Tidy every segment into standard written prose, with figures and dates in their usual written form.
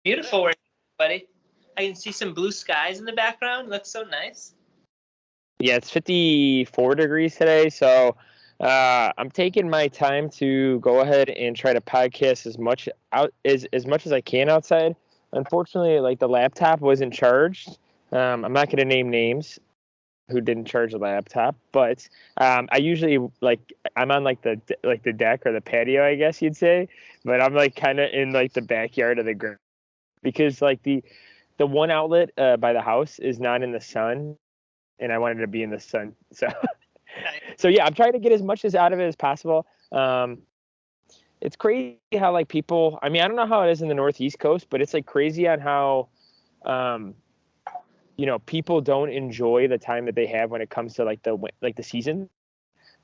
Beautiful work, buddy. I can see some blue skies in the background. Looks so nice. Yeah, it's 54 degrees today, so I'm taking my time to go ahead and try to podcast as much as I can outside. Unfortunately, like the laptop wasn't charged. I'm not going to name names who didn't charge the laptop, but I usually I'm on the deck or the patio, I guess you'd say, but I'm like kind of in like the backyard of the ground because like the one outlet by the house is not in the sun, and I wanted to be in the sun. So, so yeah, I'm trying to get as much as out of it as possible. It's crazy how like people. I mean, I don't know how it is in the Northeast coast, but it's like crazy on how, people don't enjoy the time that they have when it comes to like the season.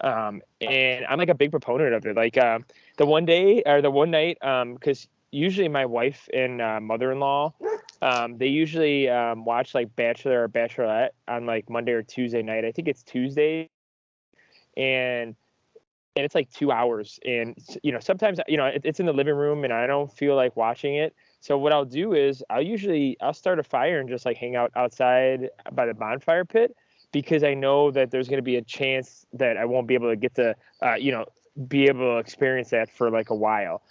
And I'm like a big proponent of it. Like the one day or the one night, because usually my wife and mother-in-law, they usually watch like Bachelor or Bachelorette on like Monday or Tuesday night. I think it's Tuesday, and it's like 2 hours. And sometimes it's in the living room, and I don't feel like watching it. So what I'll do is I'll start a fire and just like hang out outside by the bonfire pit, because I know that there's going to be a chance that I won't be able to get to, be able to experience that for like a while.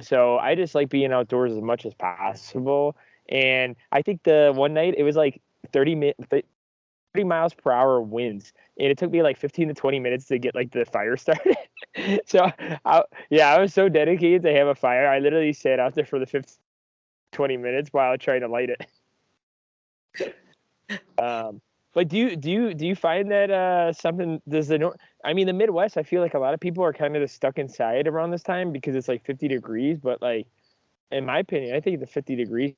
So I just like being outdoors as much as possible. And I think the one night it was like 30 miles per hour winds, and it took me like 15 to 20 minutes to get like the fire started. So I was so dedicated to have a fire. I literally sat out there for the 15, 20 minutes while trying to light it. But do you find that something does I mean, the Midwest, I feel like a lot of people are kind of just stuck inside around this time because it's like 50 degrees. But like, in my opinion, I think the 50 degrees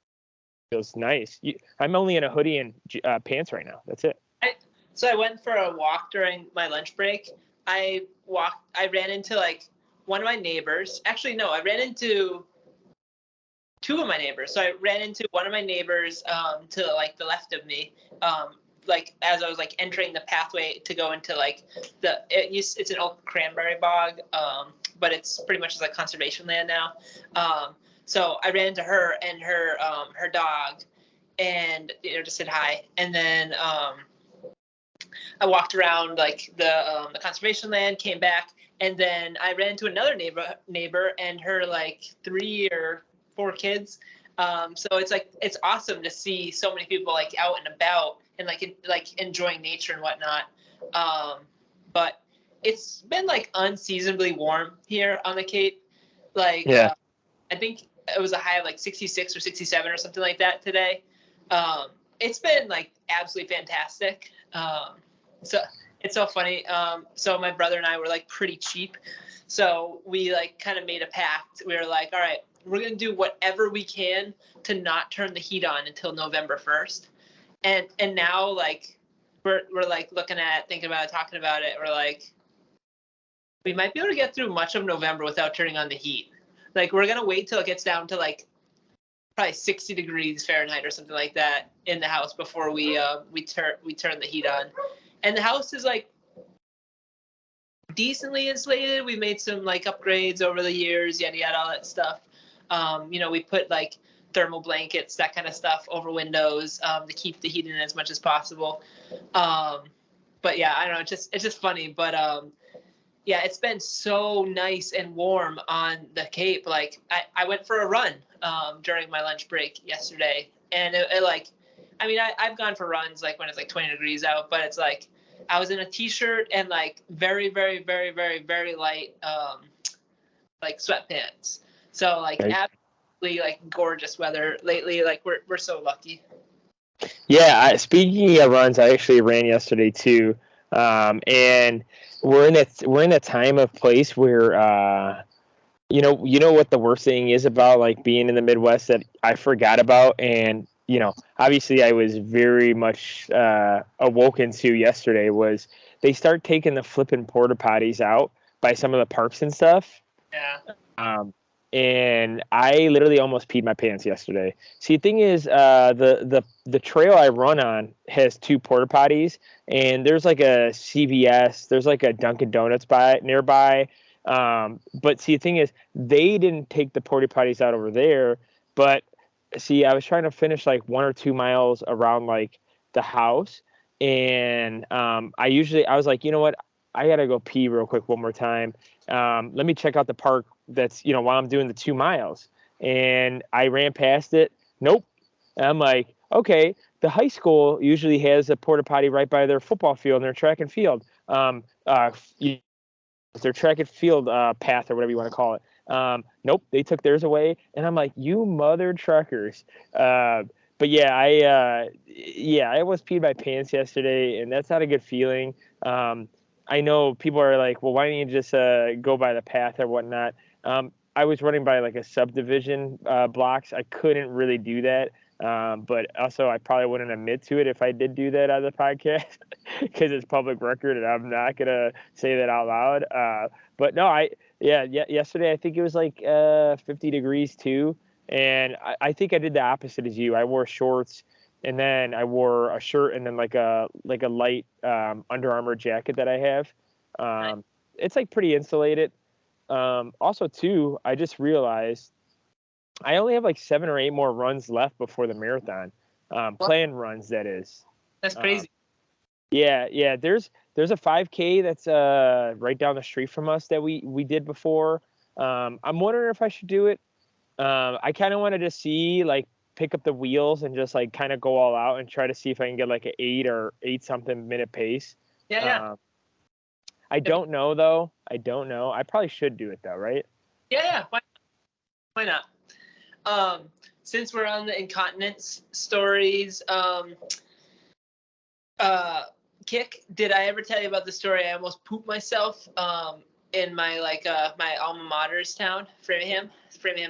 feels nice. I'm only in a hoodie and pants right now. That's it. So I went for a walk during my lunch break. I ran into like one of my neighbors. Actually, no, I ran into two of my neighbors. So I ran into one of my neighbors to like the left of me. Like as I was like entering the pathway to go into like it's an old cranberry bog, but it's pretty much just like conservation land now. So I ran into her and her dog, and just said hi, and then I walked around like the conservation land, came back, and then I ran into another neighbor and her like 3 or 4 kids. So it's awesome to see so many people like out and about and like enjoying nature and whatnot. But it's been like unseasonably warm here on the Cape. Like yeah. I think it was a high of like 66 or 67 or something like that today. It's been like absolutely fantastic. So it's so funny. So my brother and I were like pretty cheap. So we like kind of made a pact. We were like, all right, we're going to do whatever we can to not turn the heat on until November 1st. And now like we're like thinking about it, talking about it. We're like, we might be able to get through much of November without turning on the heat. Like we're going to wait till it gets down to like probably 60 degrees Fahrenheit or something like that in the house before we turn the heat on. And the house is like decently insulated. We made some like upgrades over the years, yada yada, all that stuff. We put like thermal blankets, that kind of stuff, over windows to keep the heat in as much as possible. But yeah, I don't know. It's just funny. But yeah, it's been so nice and warm on the Cape. Like I went for a run during my lunch break yesterday, and it like, I mean, I've gone for runs like when it's like 20 degrees out, but it's like I was in a t-shirt and like very, very, very, very, very light like sweatpants. So like absolutely like gorgeous weather lately. Like we're so lucky. Yeah, speaking of runs, I actually ran yesterday too, and we're in a time of place where you know what the worst thing is about like being in the Midwest that I forgot about, and obviously I was very much awoken to yesterday was they start taking the flipping porta potties out by some of the parks and stuff. Yeah. And I literally almost peed my pants yesterday. See, the thing is, the trail I run on has 2 porta potties, and there's like a CVS, there's like a Dunkin' Donuts nearby. But see, the thing is, they didn't take the porta potties out over there, but see, I was trying to finish like 1 or 2 miles around like the house, and I was like, you know what, I gotta go pee real quick one more time. Let me check out the park that's while I'm doing the 2 miles, and I ran past it. Nope. And I'm like, okay, the high school usually has a porta potty right by their football field and their track and field. Their track and field path or whatever you want to call it. Nope, they took theirs away, and I'm like, you mother truckers. But yeah, I almost peed my pants yesterday, and that's not a good feeling. I know people are like, well, why don't you just go by the path or whatnot? I was running by like a subdivision blocks. I couldn't really do that. But also, I probably wouldn't admit to it if I did do that on the podcast because it's public record, and I'm not gonna say that out loud. But no, yesterday I think it was like 50 degrees too, and I think I did the opposite as you. I wore shorts, and then I wore a shirt, and then like a light Under Armour jacket that I have. It's like pretty insulated. Also, too, I just realized I only have like 7 or 8 more runs left before the marathon. Planned runs, that is. That's crazy. Yeah. There's a 5K that's right down the street from us that we did before. I'm wondering if I should do it. I kind of wanted to see like pick up the wheels and just like kind of go all out and try to see if I can get like an 8 something minute pace. Yeah. I don't know though. I probably should do it though, right? Yeah. Why not? Since we're on the incontinence stories, Kick, did I ever tell you about the story? I almost pooped myself in my my alma mater's town, Framingham,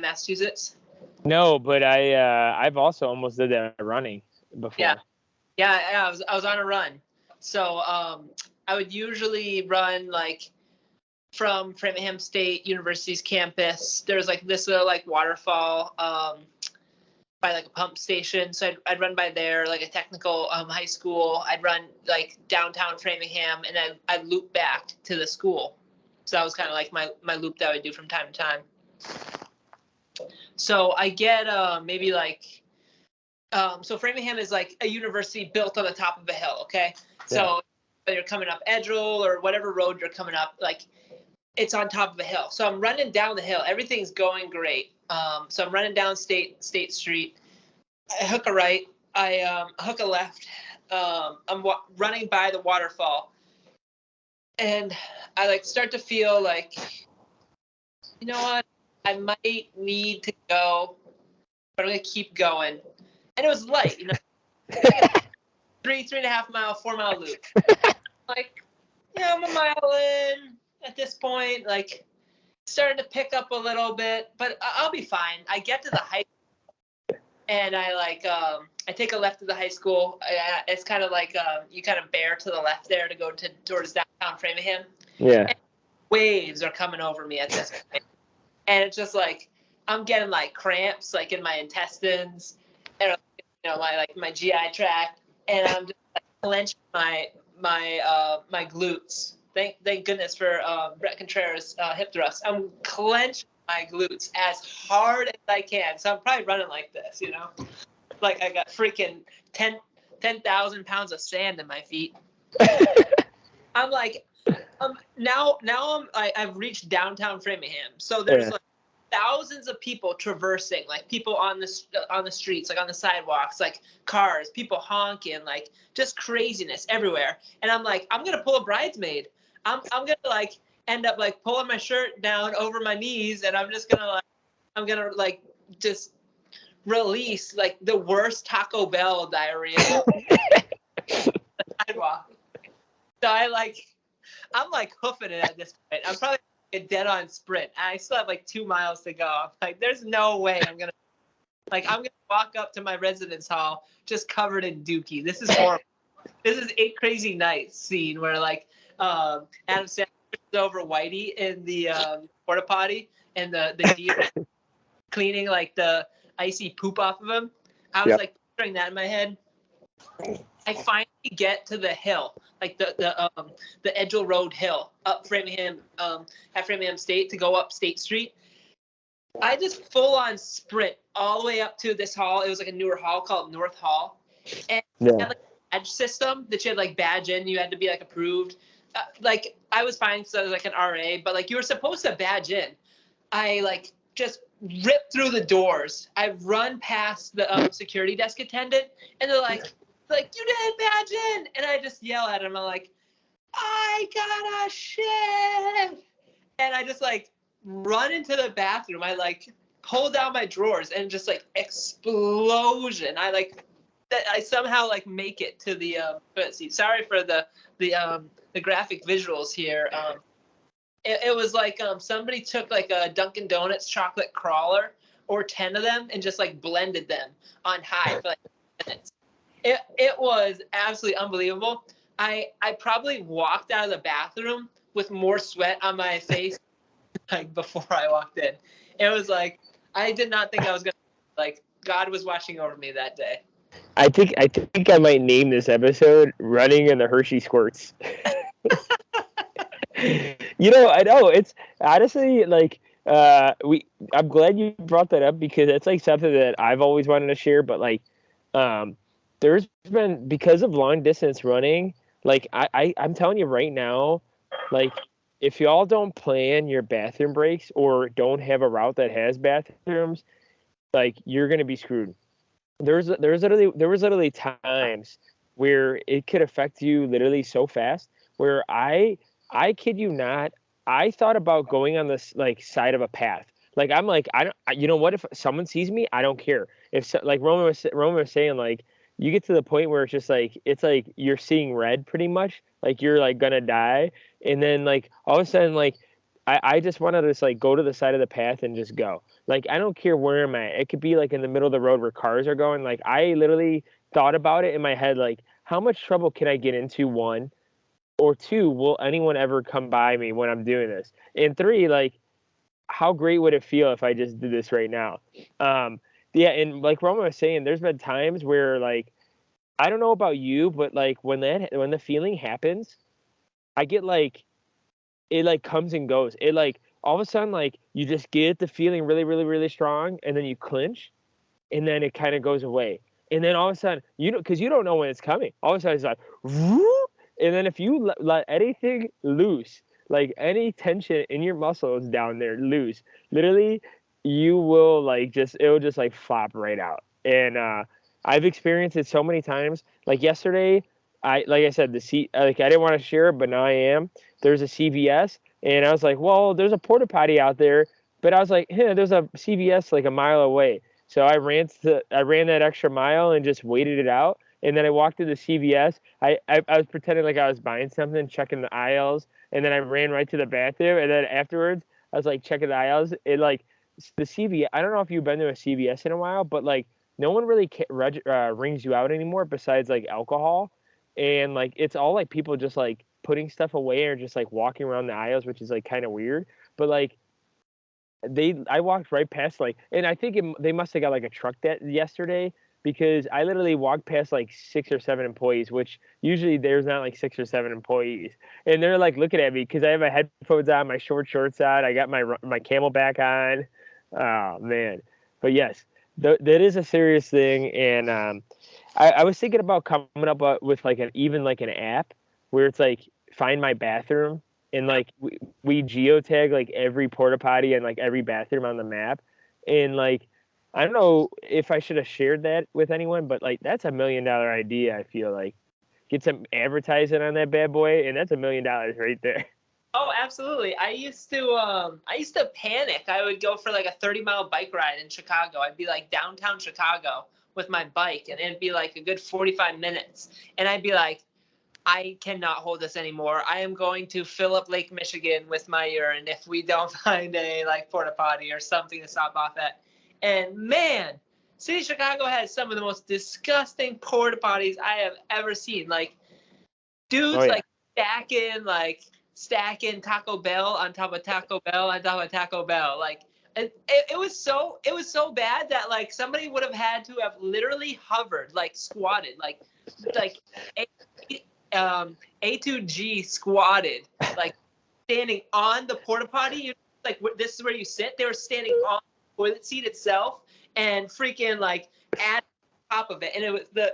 Massachusetts. No, but I've also almost did that running before. Yeah. I was on a run, so I would usually run like from Framingham State University's campus. There's like this little like waterfall by like a pump station. So I'd run by there, like a technical high school. I'd run like downtown Framingham, and then I'd loop back to the school. So that was kind of like my loop that I would do from time to time. So I get maybe like, so Framingham is like a university built on the top of a hill, okay? Yeah. So you're coming up Edgell or whatever road you're coming up, like it's on top of a hill. So I'm running down the hill. Everything's going great. So I'm running down State Street. I hook a right. I hook a left. I'm running by the waterfall. And I like start to feel like, you know what? I might need to go, but I'm going to keep going. And it was light, you know, 3.5 mile, 4 mile loop. Like, I'm a mile in at this point, like starting to pick up a little bit, but I'll be fine. I get to the high school, and I take a left to the high school. It's kind of like you kind of bear to the left there to go towards downtown Framingham. Yeah. And waves are coming over me at this point. And it's just like I'm getting like cramps like in my intestines and my GI tract, and I'm just like, clenching my glutes. Thank goodness for Brett Contreras hip thrust. I'm clenching my glutes as hard as I can. So I'm probably running like this, like I got freaking 10,000 pounds of sand in my feet. I'm like, now I've reached downtown Framingham. So there's like thousands of people traversing, like people on the streets, like on the sidewalks, like cars, people honking, like just craziness everywhere. And I'm like, I'm gonna pull a bridesmaid. I'm gonna like end up like pulling my shirt down over my knees, and I'm gonna just release like the worst Taco Bell diarrhea on the sidewalk. So I'm like hoofing it at this point. I'm probably a dead on sprint. I still have like 2 miles to go. I'm like, there's no way I'm gonna walk up to my residence hall just covered in dookie. This is horrible. This is 8 Crazy Nights scene where like Adam Sandler pushes over Whitey in the porta potty, and the deer cleaning like the icy poop off of him. I was like picturing that in my head. I finally get to the hill, like the Edgell Road hill up Framingham, at Framingham State to go up State Street. I just full on sprint all the way up to this hall. It was like a newer hall called North Hall, and it Yeah. had like a badge system that you had like badge in. You had to be like approved. Like I was fine because I was like an RA, but like you were supposed to badge in. I like just rip through the doors. I run past the security desk attendant, and they're like you didn't badge in, and I just yell at him. I'm like, I got a shit, and I just like run into the bathroom. I like pull down my drawers and just like explosion. I somehow like make it to the seat. Sorry for the graphic visuals here. It was like somebody took like a Dunkin' Donuts chocolate crawler or 10 of them and just like blended them on high for like minutes. It was absolutely unbelievable. I probably walked out of the bathroom with more sweat on my face like before I walked in. It was like I did not think I was gonna like God was watching over me that day. I think I might name this episode "Running in the Hershey Squirts." I know it's honestly like I'm glad you brought that up because it's like something that I've always wanted to share, but like there's been because of long distance running, like I'm telling you right now, like if y'all don't plan your bathroom breaks or don't have a route that has bathrooms, like you're gonna be screwed. There was literally times where it could affect you literally so fast where I kid you not, I thought about going on this like side of a path. Like I'm like you know what, if someone sees me, I don't care. If so, like Roman was saying, like you get to the point where it's like you're seeing red pretty much, like you're like gonna die, and then like all of a sudden like I just wanted to just like go to the side of the path and just go. Like I don't care where I'm at. It could be like in the middle of the road where cars are going. Like I literally thought about it in my head, like how much trouble can I get into, one, or two, will anyone ever come by me when I'm doing this? And three, like how great would it feel if I just did this right now? Yeah, and like Roman was saying, there's been times where like I don't know about you, but like when the feeling happens, I get like it like comes and goes. It like all of a sudden like you just get the feeling really, really, really strong, and then you clinch, and then it kind of goes away. And then all of a sudden, because you don't know when it's coming. All of a sudden, it's like, whoop, and then if you let anything loose, like any tension in your muscles down there loose, literally, you will like it will just like flop right out. And I've experienced it so many times. Like yesterday, like I said, like I didn't want to share it, but now I am. There's a CVS, and I was like, well, there's a porta potty out there, but I was like, hey, there's a CVS like a mile away. So I ran that extra mile and just waited it out. And then I walked to the CVS. I was pretending like I was buying something, checking the aisles, and then I ran right to the bathroom. And then afterwards, I was like checking the aisles. It like the CVS. I don't know if you've been to a CVS in a while, but like no one really rings you out anymore besides like alcohol, and like it's all like people just like putting stuff away or just like walking around the aisles, which is like kind of weird. But like I walked right past like, and I think they must have got like a truck that yesterday because I literally walked past like 6 or 7 employees, which usually there's not like 6 or 7 employees, and they're like looking at me because I have my headphones on, my shorts on, I got my Camelback on. Oh man, but yes, that is a serious thing, and I was thinking about coming up with like an app where it's like find my bathroom, and like we geotag like every porta potty and like every bathroom on the map, and like I don't know if I should have shared that with anyone, but like that's $1 million idea. I feel like get some advertising on that bad boy, and that's $1 million right there. Oh, absolutely. I used to panic. I would go for like a 30-mile bike ride in Chicago. I'd be like downtown Chicago with my bike, and it'd be like a good 45 minutes. And I'd be like, I cannot hold this anymore. I am going to fill up Lake Michigan with my urine if we don't find a like porta potty or something to stop off at. And man, City of Chicago has some of the most disgusting porta potties I have ever seen. Like Oh dudes yeah. like stacking Taco Bell on top of Taco Bell on top of Taco Bell. Like it was so bad that like somebody would have had to have literally hovered, like squatted, like A2G squatted, like standing on the porta potty. Like this is where you sit. They were standing on toilet seat itself and freaking like add on top of it, and it was the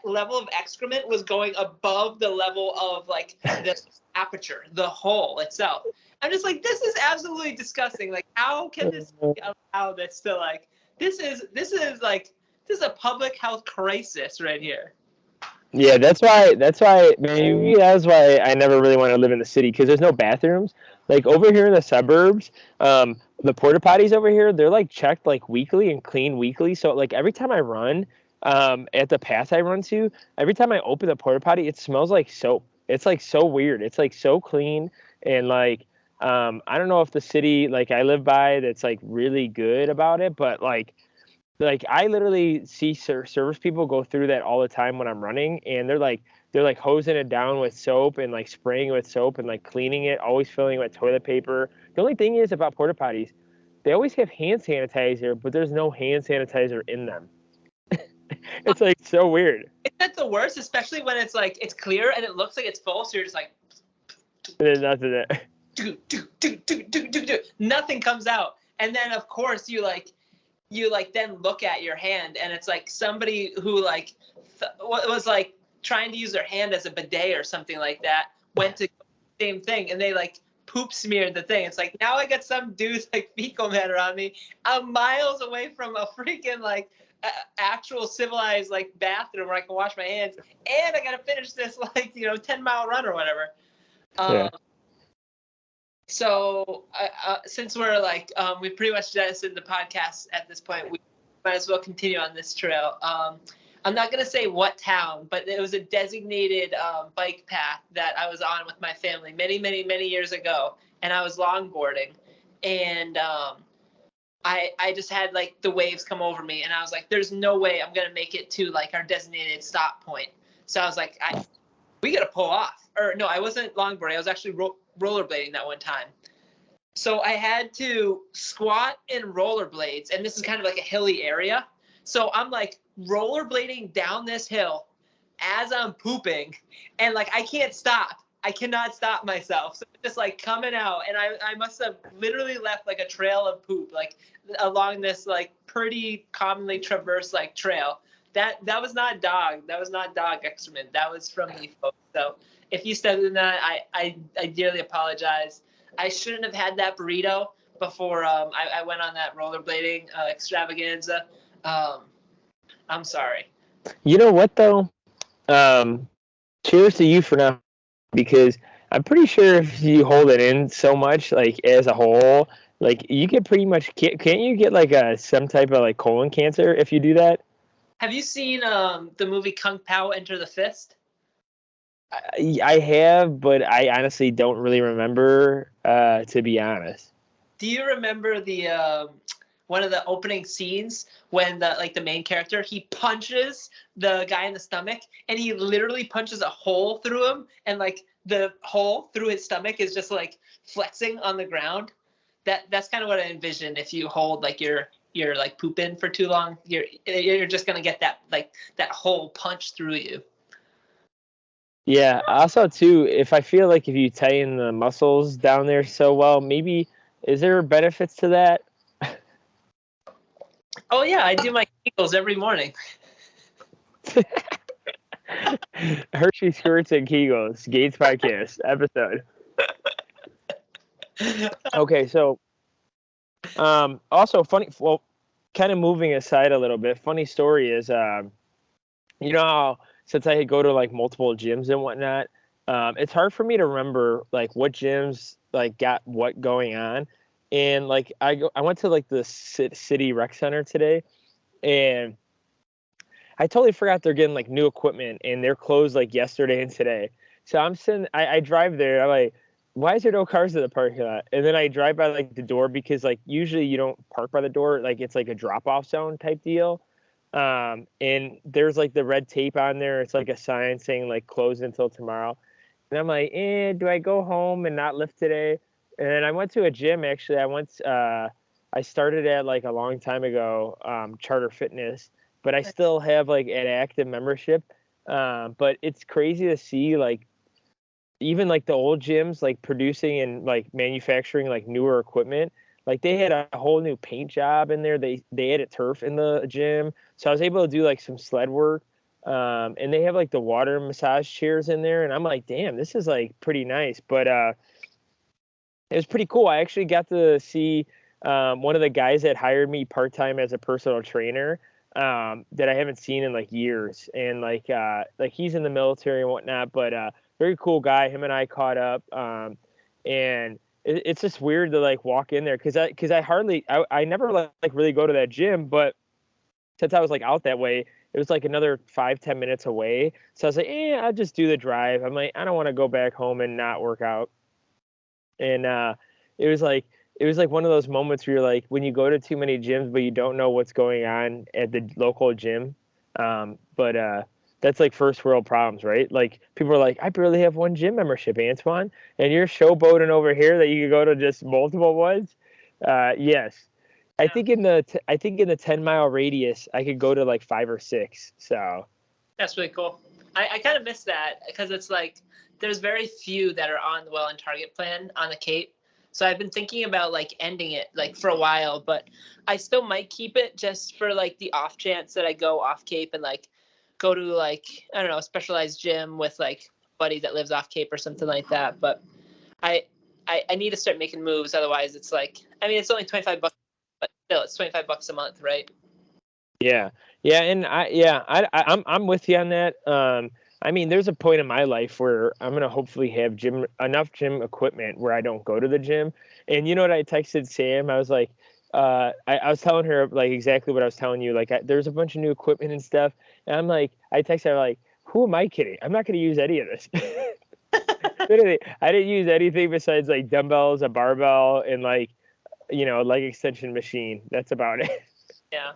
level of excrement was going above the level of like the aperture, the hole itself. I'm just like, this is absolutely disgusting. Like, how can this allow this to like? This is a public health crisis right here. Yeah, that's why maybe that's why I never really want to live in the city, because there's no bathrooms. Like over here in the suburbs, the porta potties over here, they're like checked like weekly and cleaned weekly. So like every time I run, at the path I run to, every time I open the porta potty, it smells like soap. It's like so weird. It's like so clean, and like I don't know if the city like I live by that's like really good about it, but like I literally see service people go through that all the time when I'm running, and they're like hosing it down with soap and like spraying it with soap and like cleaning it, always filling it with toilet paper. The only thing is about porta potties, they always have hand sanitizer, but there's no hand sanitizer in them. It's like so weird. Isn't that the worst, especially when it's like it's clear and it looks like it's full, so you're just like, And there's nothing there. Nothing comes out, and then of course you then look at your hand, and it's like somebody who like was like trying to use their hand as a bidet or something like that went to the same thing, and they like poop smeared the thing. It's like, now I got some dude's like fecal matter on me. I'm miles away from a freaking like actual civilized like bathroom where I can wash my hands, and I gotta finish this like 10-mile run or whatever. Yeah. So since we're like we pretty much jettisoned the podcast at this point, we might as well continue on this trail. I'm not gonna say what town, but it was a designated bike path that I was on with my family many years ago, and I was longboarding, and I just had like the waves come over me, and I was like, there's no way I'm gonna make it to like our designated stop point. So I was like, we gotta pull off. Or no, I wasn't longboarding. I was actually rollerblading that one time. So I had to squat in rollerblades, and this is kind of like a hilly area. So I'm like rollerblading down this hill as I'm pooping, and like I can't stop. I cannot stop myself. So it's just like coming out, and I must have literally left like a trail of poop like along this like pretty commonly traversed like trail. That was not dog. That was not dog excrement. That was from me, folks. So if you stepped in that, I dearly apologize. I shouldn't have had that burrito before I went on that rollerblading extravaganza. I'm sorry. You know what though? Cheers to you for now, because I'm pretty sure if you hold it in so much, like as a whole, like you get pretty much can't you get like some type of like colon cancer if you do that? Have you seen the movie Kung Pao Enter the Fist? I have, but I honestly don't really remember, to be honest. Do you remember the one of the opening scenes when the main character, he punches the guy in the stomach, and he literally punches a hole through him, and like the hole through his stomach is just like flexing on the ground? That's kind of what I envision. If you hold like your like poop in for too long, you're just gonna get that hole punched through you. Yeah. Also, too, if I feel like if you tighten the muscles down there so well, maybe is there benefits to that? Oh yeah, I do my Kegels every morning. Hershey Squirts and Kegels, Gainz podcast episode. Okay, so also funny. Well, kind of moving aside a little bit. Funny story is, you know how since I go to like multiple gyms and whatnot, it's hard for me to remember like what gyms like got what going on. And like I went to like the city rec center today, and I totally forgot they're getting like new equipment, and they're closed like yesterday and today. So I'm sitting, I drive there. I'm like, why is there no cars in the parking lot? And then I drive by like the door, because like usually you don't park by the door, like it's like a drop off zone type deal. And there's like the red tape on there. It's like a sign saying like closed until tomorrow. And I'm like, do I go home and not lift today? And then I went to a gym. Actually, I started at like a long time ago, Charter Fitness, but I still have like an active membership. But it's crazy to see like even like the old gyms like producing and like manufacturing like newer equipment. like they had a whole new paint job in there. They added turf in the gym, so I was able to do like some sled work. And they have like the water massage chairs in there, and I'm like, damn, this is like pretty nice. But it was pretty cool. I actually got to see one of the guys that hired me part time as a personal trainer that I haven't seen in like years, and like he's in the military and whatnot, but very cool guy. Him and I caught up, and it's just weird to like walk in there because I never like really go to that gym, but since I was like out that way, it was like another 5-10 minutes away. So I was like, I'll just do the drive. I'm like, I don't want to go back home and not work out. And it was like one of those moments where you're like, when you go to too many gyms but you don't know what's going on at the local gym. But that's like first world problems, right? Like people are like, I barely have one gym membership, Antoine, and you're showboating over here that you could go to just multiple ones. Yes. I think in the 10-mile radius, I could go to like 5 or 6. So that's really cool. I kind of miss that because it's like there's very few that are on the Well and Target plan on the Cape. So I've been thinking about like ending it like for a while, but I still might keep it just for like the off chance that I go off Cape and like go to like, I don't know, a specialized gym with like a buddy that lives off Cape or something like that. But I need to start making moves. Otherwise it's like, I mean, it's only $25, but still it's $25 a month, right? yeah, and I'm with you on that. I mean, there's a point in my life where I'm gonna hopefully have enough gym equipment where I don't go to the gym. And you know what I texted Sam? I was like, I was telling her like exactly what I was telling you. Like, there's a bunch of new equipment and stuff, and I'm like, I texted her like, who am I kidding? I'm not gonna use any of this. Literally, I didn't use anything besides like dumbbells, a barbell, and like, a leg extension machine. That's about it. Yeah.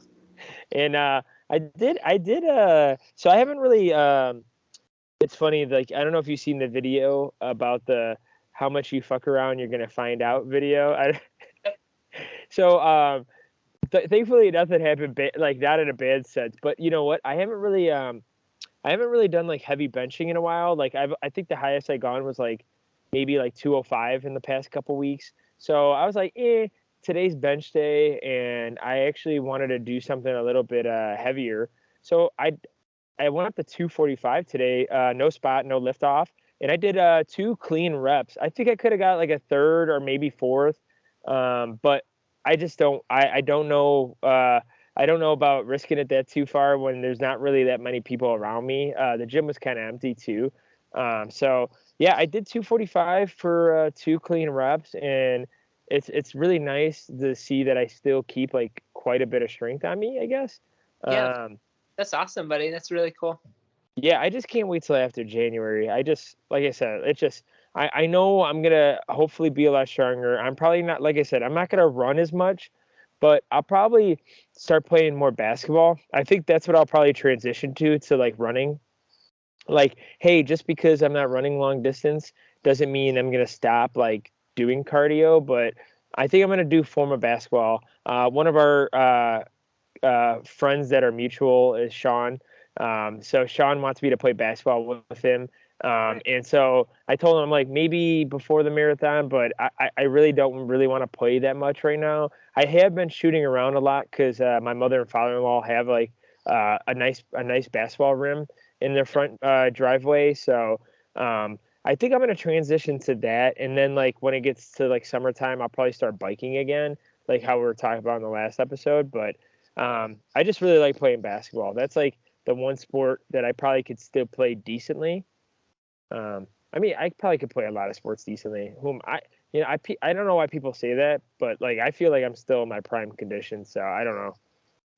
And so I haven't really it's funny, like I don't know if you've seen the video about the how much you fuck around you're gonna find out video. So thankfully nothing happened like not in a bad sense, but you know what, I haven't really done like heavy benching in a while. Like I think the highest I gone was like maybe like 205 in the past couple weeks. So I was like, today's bench day, and I actually wanted to do something a little bit heavier. So I went up to 245 today, no spot, no lift off, and I did 2 clean reps. I think I could have got like a third or maybe fourth, but I just don't. I don't know. I don't know about risking it that too far when there's not really that many people around me. The gym was kind of empty too. So yeah, I did 245 for 2 clean reps, and it's really nice to see that I still keep like quite a bit of strength on me, I guess. Yeah. That's awesome, buddy. That's really cool. Yeah, I just can't wait till after January. I just, like I said, I know I'm gonna hopefully be a lot stronger. I'm probably not, like I said, I'm not gonna run as much, but I'll probably start playing more basketball. I think that's what I'll probably transition to like running. Like, hey, just because I'm not running long distance doesn't mean I'm gonna stop like doing cardio, but I think I'm gonna do form of basketball. One of our friends that are mutual is Sean. So Sean wants me to play basketball with him. And so I told him, I'm like, maybe before the marathon, but I really don't really want to play that much right now. I have been shooting around a lot because my mother and father-in-law have like a nice basketball rim in their front driveway. So I think I'm going to transition to that. And then like when it gets to like summertime, I'll probably start biking again, like how we were talking about in the last episode. But I just really like playing basketball. That's like the one sport that I probably could still play decently. I mean, I probably could play a lot of sports decently. I don't know why people say that, but like I feel like I'm still in my prime condition. So I don't know.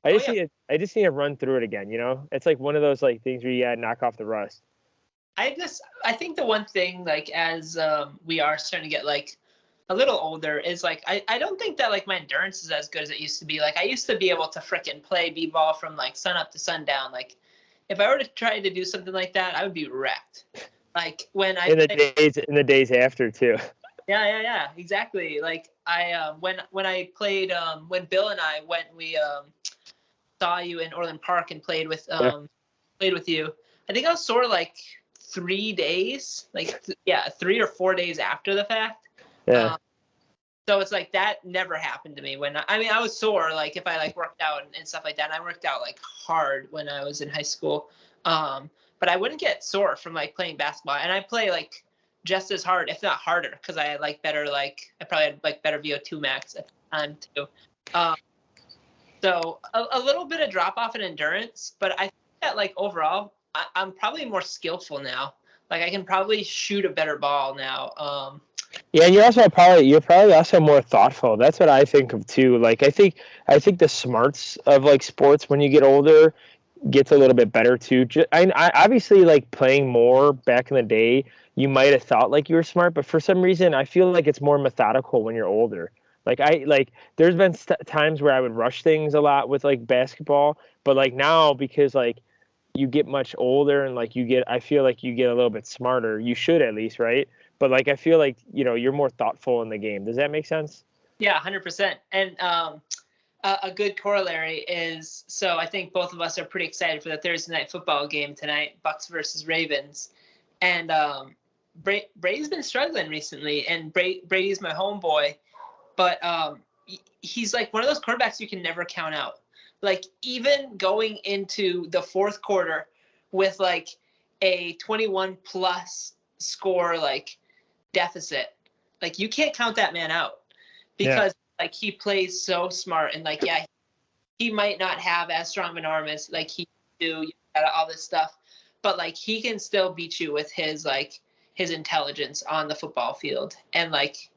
I just need to run through it again. It's like one of those like things where you gotta knock off the rust. I think the one thing like as we are starting to get like a little older is like I don't think that like my endurance is as good as it used to be. Like I used to be able to frickin' play b-ball from like sun up to sundown. Like if I were to try to do something like that, I would be wrecked. Like when I in the days after too. Yeah, exactly. Like I when I played when Bill and I went, we saw you in Orland Park and played with you. I think I was sort of like 3 days, like 3 or 4 days after the fact. Yeah. So it's like that never happened to me I was sore like if I like worked out and stuff like that. And I worked out like hard when I was in high school. But I wouldn't get sore from like playing basketball. And I play like just as hard, if not harder, because I had like better I probably had like better VO2 max at the time too. So a little bit of drop off in endurance, but I think that like overall I'm probably more skillful now. Like I can probably shoot a better ball now. Yeah, and you're probably also more thoughtful. That's what I think of too. Like I think the smarts of like sports when you get older gets a little bit better too. I obviously like playing more back in the day. You might have thought like you were smart, but for some reason I feel like it's more methodical when you're older. There's been times where I would rush things a lot with like basketball, but like now because like you get much older and like I feel like you get a little bit smarter. You should at least, right? But like I feel like you're more thoughtful in the game. Does that make sense? Yeah, 100%. And a good corollary is so I think both of us are pretty excited for the Thursday night football game tonight, Bucks versus Ravens. And Brady's been struggling recently, and Brady's my homeboy, but he's like one of those quarterbacks you can never count out. Like even going into the fourth quarter with like a 21 plus score like deficit, like you can't count that man out because like he plays so smart and like he might not have as strong of an arm as like he do all this stuff, but like he can still beat you with his intelligence on the football field. And like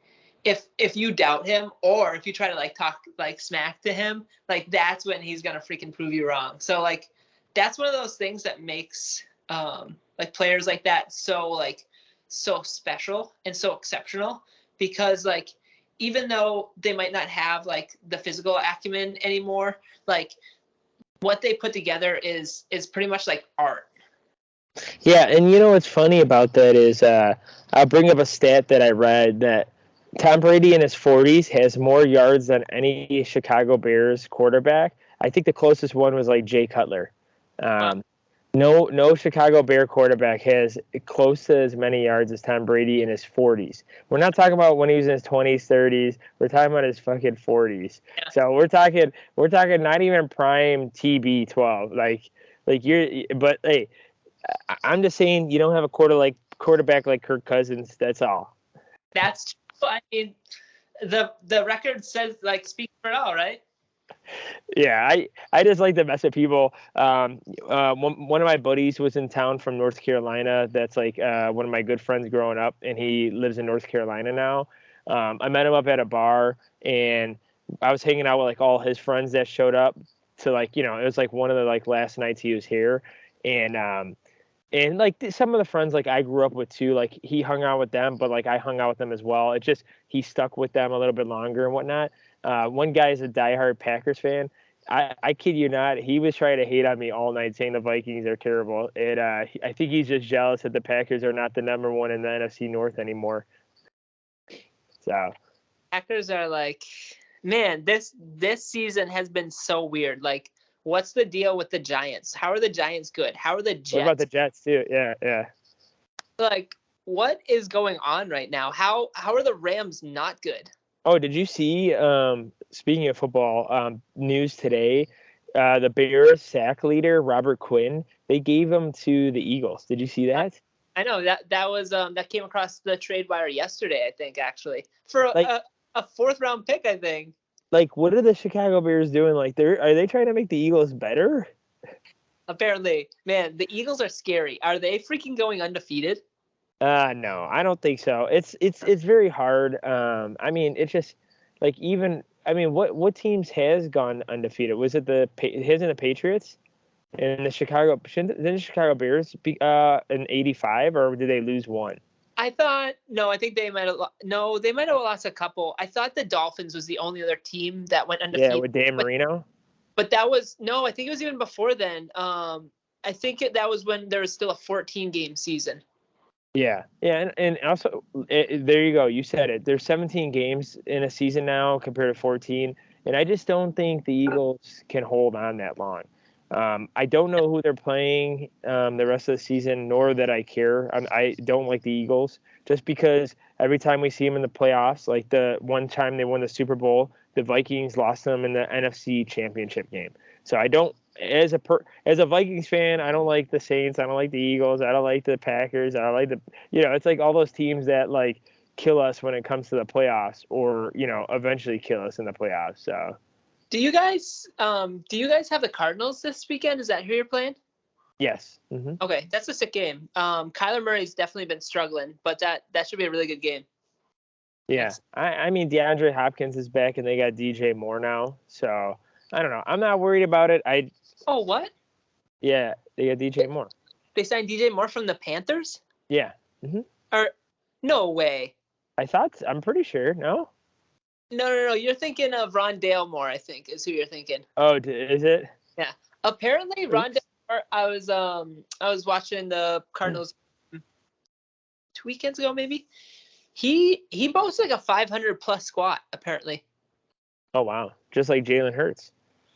if you doubt him or if you try to like talk like smack to him, like that's when he's gonna freaking prove you wrong. So like that's one of those things that makes like players like that so special and so exceptional, because like even though they might not have like the physical acumen anymore, like what they put together is pretty much like art. Yeah, and what's funny about that is I'll bring up a stat that I read that Tom Brady in his 40s has more yards than any Chicago Bears quarterback. I think the closest one was like Jay Cutler. No Chicago Bear quarterback has close to as many yards as Tom Brady in his 40s. We're not talking about when he was in his 20s, 30s. We're talking about his fucking 40s. Yeah. So we're talking not even prime TB12. But hey, I'm just saying you don't have a quarterback like Kirk Cousins. That's all. That's true. I mean, the record says like speak for it all, right? Yeah, I just like to mess with people. One of my buddies was in town from North Carolina. That's like one of my good friends growing up, and he lives in North Carolina now. I met him up at a bar, and I was hanging out with like all his friends that showed up to like it was like one of the like last nights he was here, and like some of the friends like I grew up with too, like he hung out with them, but like I hung out with them as well. It just he stuck with them a little bit longer and whatnot. One guy is a diehard Packers fan. I kid you not, he was trying to hate on me all night saying the Vikings are terrible. And I think he's just jealous that the Packers are not the number one in the NFC North anymore. So Packers are like, man, this season has been so weird. Like, what's the deal with the Giants? How are the Giants good? How are the Jets? What about the Jets too? Yeah. Like, what is going on right now? How are the Rams not good? Oh, did you see, speaking of football, news today, the Bears sack leader, Robert Quinn, they gave him to the Eagles. Did you see that? I know that was that came across the trade wire yesterday, I think, actually, for a fourth round pick, I think. Like, what are the Chicago Bears doing? Like, are they trying to make the Eagles better? Apparently, man, the Eagles are scary. Are they freaking going undefeated? No, I don't think so. It's very hard. I mean, it's just like what teams has gone undefeated? Was it hasn't the Patriots and the Chicago? Didn't the Chicago Bears be in '85, or did they lose one? I think they might have. No, they might have lost a couple. I thought the Dolphins was the only other team that went undefeated. Yeah, with Dan Marino. But that was I think it was even before then. I think that was when there was still a 14-game season. Yeah, and also there you go. You said it. There's 17 games in a season now compared to 14, and I just don't think the Eagles can hold on that long. I don't know who they're playing the rest of the season, nor that I care. I don't like the Eagles just because every time we see them in the playoffs, like the one time they won the Super Bowl, the Vikings lost them in the NFC Championship game. So I don't, as a Vikings fan, I don't like the Saints. I don't like the Eagles. I don't like the Packers. I don't like it's like all those teams that like kill us when it comes to the playoffs, or eventually kill us in the playoffs. So. Do you guys have the Cardinals this weekend? Is that who you're playing? Yes. Mm-hmm. Okay, that's a sick game. Kyler Murray's definitely been struggling, but that should be a really good game. Yeah, I mean DeAndre Hopkins is back, and they got DJ Moore now, so I don't know. I'm not worried about it. Oh, what? Yeah, they got DJ Moore. They signed DJ Moore from the Panthers? Yeah. Mm-hmm. Or no way. I'm pretty sure. No. No. You're thinking of Rondale Moore, I think, is who you're thinking. Oh, is it? Yeah. Apparently, Rondale Moore. I was watching the Cardinals 2 weekends ago, maybe. He boasts like a 500+ squat, apparently. Oh wow! Just like Jalen Hurts.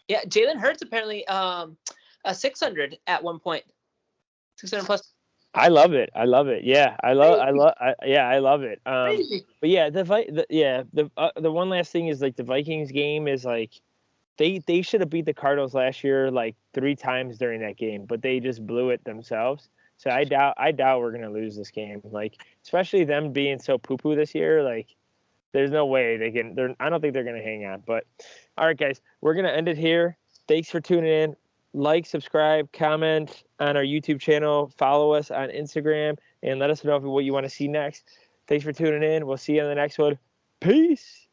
Yeah, Jalen Hurts apparently a 600 at one point. 600+. I love it. Yeah, I love it. But yeah, the one last thing is like the Vikings game is like they should have beat the Cardinals last year like 3 times during that game, but they just blew it themselves. So I doubt we're gonna lose this game. Like especially them being so poo-poo this year. Like there's no way they can. I don't think they're gonna hang on. But all right, guys, we're gonna end it here. Thanks for tuning in. Like, subscribe, comment on our YouTube channel, follow us on Instagram, and let us know what you want to see next. Thanks for tuning in. We'll see you on the next one. Peace.